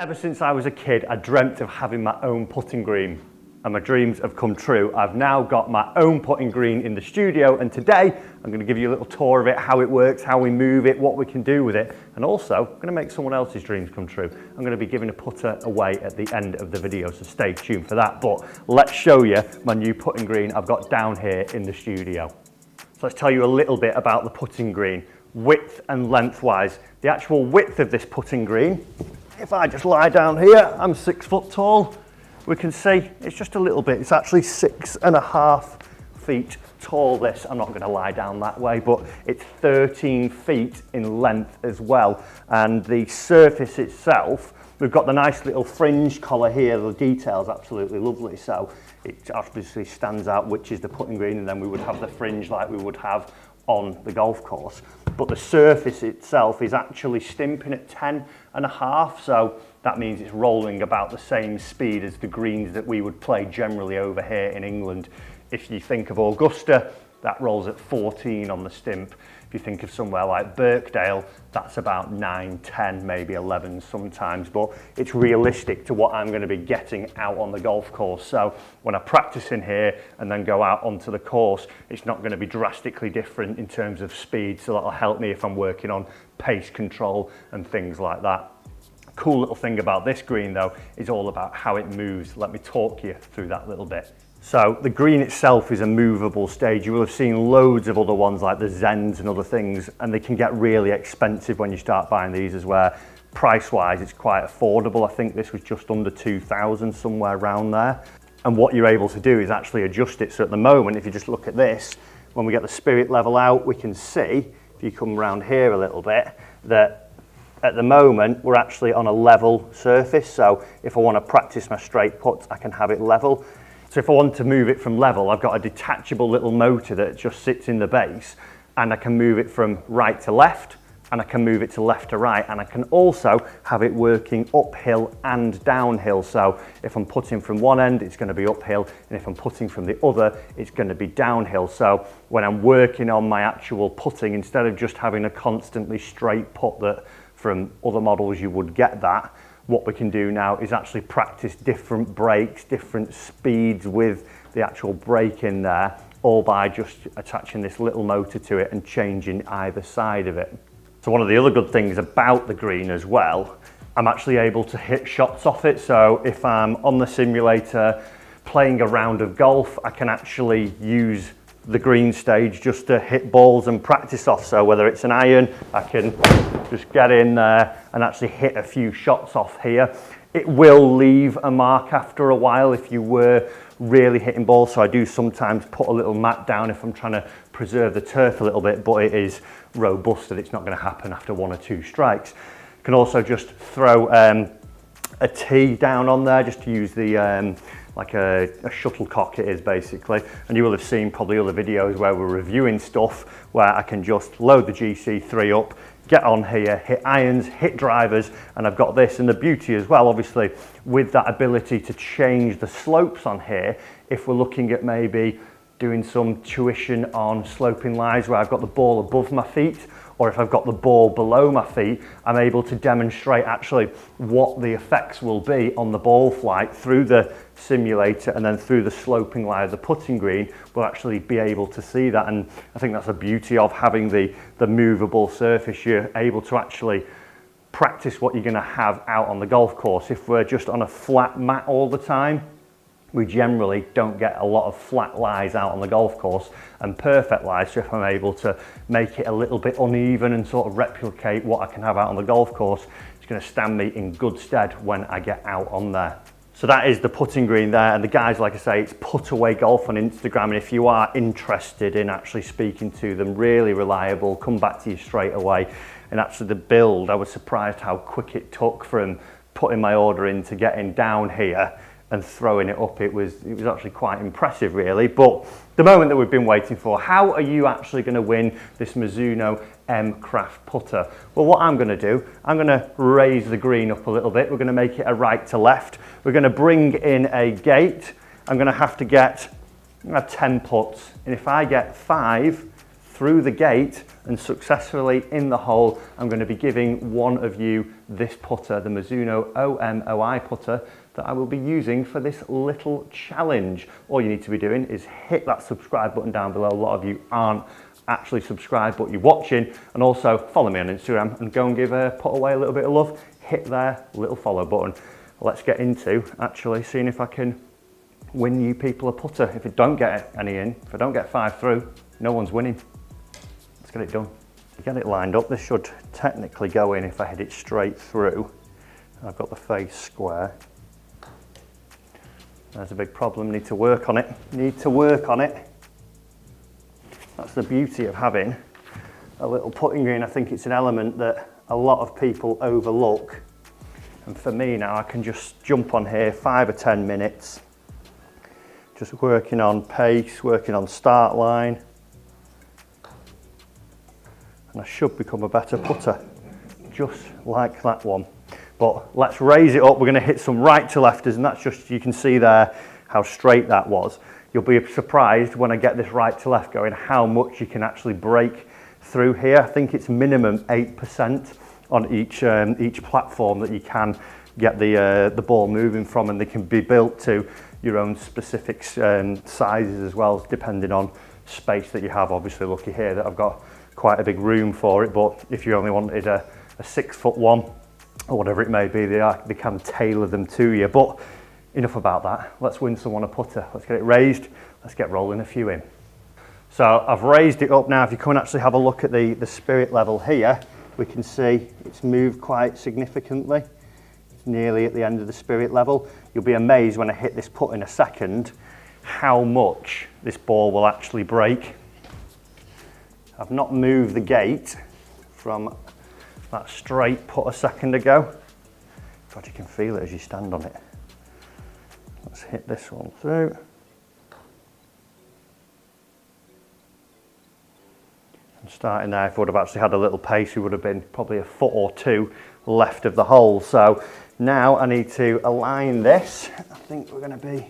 Ever since I was a kid, I dreamt of having my own putting green, and my dreams have come true. I've now got my own putting green in the studio, and today I'm going to give you a little tour of it, how it works, how we move it, what we can do with it, and also I'm going to make someone else's dreams come true. I'm going to be giving a putter away at the end of the video, so stay tuned for that. But let's show you my new putting green I've got down here in the studio. So let's tell you a little bit about the putting green, width and lengthwise. The actual width of this putting green, if I just lie down here, I'm 6 foot tall. We can see it's just a little bit, it's actually 6.5 feet tall this. I'm not going to lie down that way, but it's 13 feet in length as well. And the surface itself, we've got the nice little fringe collar here, the detail's absolutely lovely. So it obviously stands out which is the putting green, and then we would have the fringe like we would have on the golf course. But the surface itself is actually stimping at 10.5, so that means it's rolling about the same speed as the greens that we would play generally over here in England. If you think of AUGUSTA, that rolls at 14 on the STIMP. If you think of somewhere like Birkdale, that's about 9, 10, maybe 11 sometimes, but it's realistic to what I'm going to be getting out on the golf course. So when I practice in here and then go out onto the course, it's not going to be drastically different in terms of speed, so that'll help me if I'm working on pace control and things like that. Cool little thing about this green though is all about how it moves. Let me talk you through that little bit. So the green itself is a movable stage. You will have seen loads of other ones like the Zens and other things, and they can get really expensive when you start buying these as well. Price wise, it's quite affordable. I think this was just under 2,000, somewhere around there. And what you're able to do is actually adjust it. So at the moment, if you just look at this, when we get the spirit level out, we can see, if you come around here a little bit, that at the moment, we're actually on a level surface. So if I want to practice my straight putt, I can have it level. So if I want to move it from level, I've got a detachable little motor that just sits in the base, and I can move it from right to left, and I can move it to left to right, and I can also have it working uphill and downhill. So if I'm putting from one end, it's going to be uphill, and if I'm putting from the other, it's going to be downhill. So when I'm working on my actual putting, instead of just having a constantly straight putt that from other models you would get that, what we can do now is actually practice different breaks, different speeds with the actual break in there, all by just attaching this little motor to it and changing either side of it. So one of the other good things about the green as well, I'm actually able to hit shots off it. So if I'm on the simulator playing a round of golf, I can actually use the green stage just to hit balls and practice off. So whether it's an iron, I can just get in there and actually hit a few shots off here. It will leave a mark after a while if you were really hitting balls, so I do sometimes put a little mat down if I'm trying to preserve the turf a little bit, but it is robust and it's not going to happen after 1 or 2 strikes. You can also just throw a tee down on there just to use the like a shuttlecock it is basically, and you will have seen probably other videos where we're reviewing stuff where I can just load the GC3 up, get on here, hit irons, hit drivers, and I've got this. And the beauty as well, obviously, with that ability to change the slopes on here, if we're looking at maybe doing some tuition on sloping lies where I've got the ball above my feet, or if I've got the ball below my feet, I'm able to demonstrate actually what the effects will be on the ball flight through the simulator, and then through the sloping lie of the putting green, we'll actually be able to see that. And I think that's the beauty of having the movable surface. You're able to actually practice what you're going to have out on the golf course. If we're just on a flat mat all the time, we generally don't get a lot of flat lies out on the golf course and perfect lies. So if I'm able to make it a little bit uneven and sort of replicate what I can have out on the golf course, it's going to stand me in good stead when I get out on there. So that is the putting green there, and the guys, like I say, it's Put Away Golf on Instagram, and if you are interested in actually speaking to them, really reliable, come back to you straight away. And actually the build, I was surprised how quick it took from putting my order in to getting down here and throwing it up. It was actually quite impressive really. But the moment that we've been waiting for, how are you actually going to win this Mizuno M Craft putter? Well, what I'm going to do, I'm going to raise the green up a little bit. We're going to make it a right to left. We're going to bring in a gate. I'm going to have to get 10 putts, and if I get 5 through the gate and successfully in the hole, I'm going to be giving one of you this putter, the Mizuno OMOI putter that I will be using for this little challenge. All you need to be doing is hit that subscribe button down below. A lot of you aren't actually subscribed, but you're watching, and also follow me on Instagram and go and give Put Away a little bit of love. Hit their little follow button. Let's get into actually seeing if I can win you people a putter. If I don't get any in, if I don't get 5 through, no one's winning. Let's get it done. To get it lined up, this should technically go in if I hit it straight through. I've got the face square. There's a big problem, need to work on it. Need to work on it. That's the beauty of having a little putting green. I think it's an element that a lot of people overlook. And for me now, I can just jump on here 5 or 10 minutes. Just working on pace, working on start line. And I should become a better putter, just like that one. But let's raise it up. We're gonna hit some right to lefters, and that's just, you can see there how straight that was. You'll be surprised when I get this right to left going, how much you can actually break through here. I think it's minimum 8% on each platform that you can get the ball moving from, and they can be built to your own specific sizes as well, depending on space that you have. Obviously lucky here that I've got quite a big room for it, but if you only wanted a 6-foot one or whatever it may be, they can tailor them to you. But enough about that. Let's win someone a putter. Let's get it raised. Let's get rolling a few in. So I've raised it up now. If you come and actually have a look at the spirit level here, we can see it's moved quite significantly. It's nearly at the end of the spirit level. You'll be amazed when I hit this putt in a second how much this ball will actually break. I've not moved the gate from that straight putt a second ago. God, you can feel it as you stand on it. Let's hit this one through. And starting there, if I would have actually had a little pace, we would have been probably a foot or two left of the hole. So now I need to align this. I think we're going to be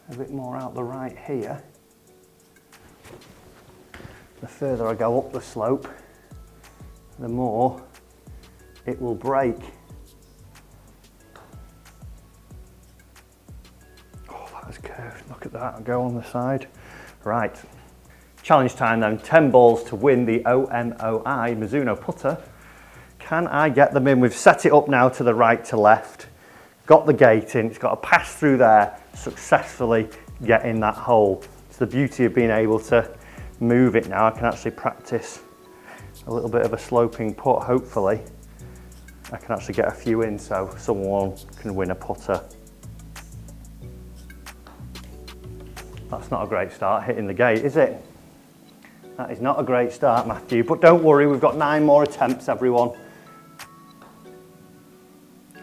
a bit more out the right here. The further I go up the slope, the more it will break. Oh, that is curved. Look at that. I'll go on the side. Right. Challenge time then. 10 balls to win the OMOI Mizuno putter. Can I get them in? We've set it up now to the right to left. Got the gate in. It's got to pass through there, successfully get in that hole. It's the beauty of being able to move it now. I can actually practice a little bit of a sloping putt. Hopefully I can actually get a few in so someone can win a putter. That's not a great start hitting the gate, is it? That is not a great start, Matthew, but don't worry, we've got 9 more attempts, everyone.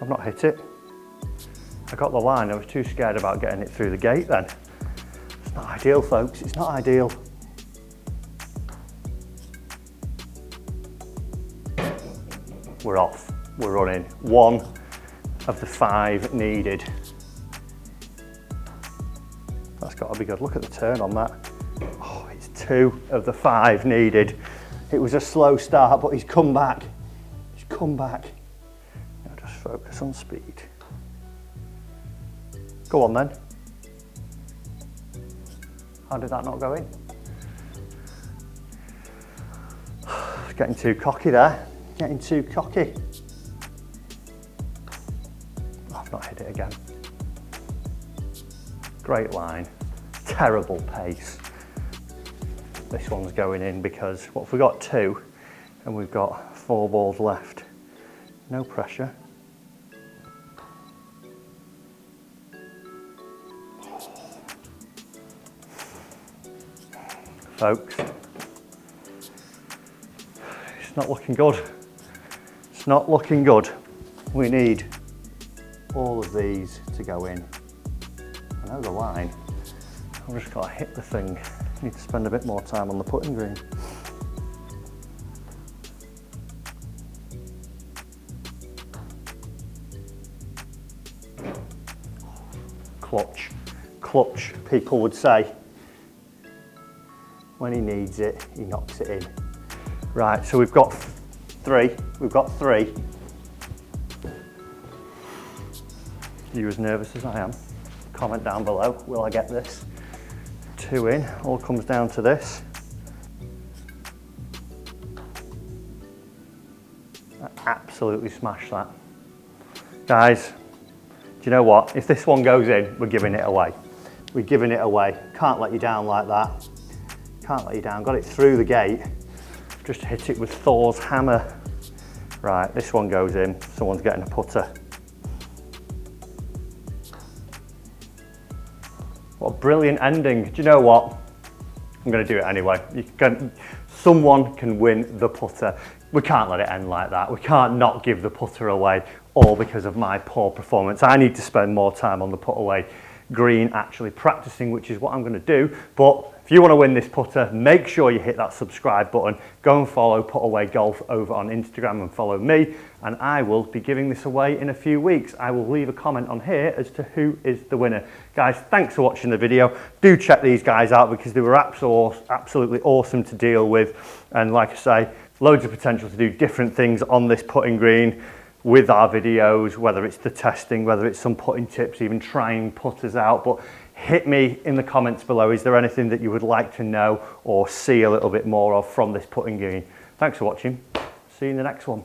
I've not hit it. I got the line, I was too scared about getting it through the gate then. It's not ideal, folks, it's not ideal. We're off, we're running. 1 of the 5 needed. That's got to be good. Look at the turn on that. Oh, it's 2 of the 5 needed. It was a slow start, but he's come back. He's come back. Now just focus on speed. Go on then. How did that not go in? Getting too cocky there. Getting too cocky. Oh, I've not hit it again. Great line. Terrible pace. This one's going in because what if we got 2 and we've got 4 balls left? No pressure. Folks, it's not looking good. It's not looking good. We need all of these to go in. I know the line. I've just got to hit the thing. I need to spend a bit more time on the putting green. Clutch, people would say. when he needs it, he knocks it in. Right, so we've got three. You as nervous as I am, comment down below, will I get this? 2 in, all comes down to this. I absolutely smashed that. Guys, do you know what? If this one goes in, we're giving it away. We're giving it away. Can't let you down like that. Can't let you down. Got it through the gate. Just hit it with Thor's hammer. Right, this one goes in. Someone's getting a putter. What a brilliant ending. Do you know what? I'm going to do it anyway. Someone can win the putter. We can't let it end like that. We can't not give the putter away, all because of my poor performance. I need to spend more time on the put away green actually practicing, which is what I'm going to do. But if you want to win this putter, make sure you hit that subscribe button. Go and follow Put Away Golf over on Instagram and follow me, and I will be giving this away in a few weeks. I will leave a comment on here as to who is the winner. Guys, thanks for watching the video. Do check these guys out because they were absolutely awesome to deal with, and like I say, loads of potential to do different things on this putting green with our videos, whether it's the testing, whether it's some putting tips, even trying putters out. But hit me in the comments below. Is there anything that you would like to know or see a little bit more of from this putting green? Thanks for watching. See you in the next one.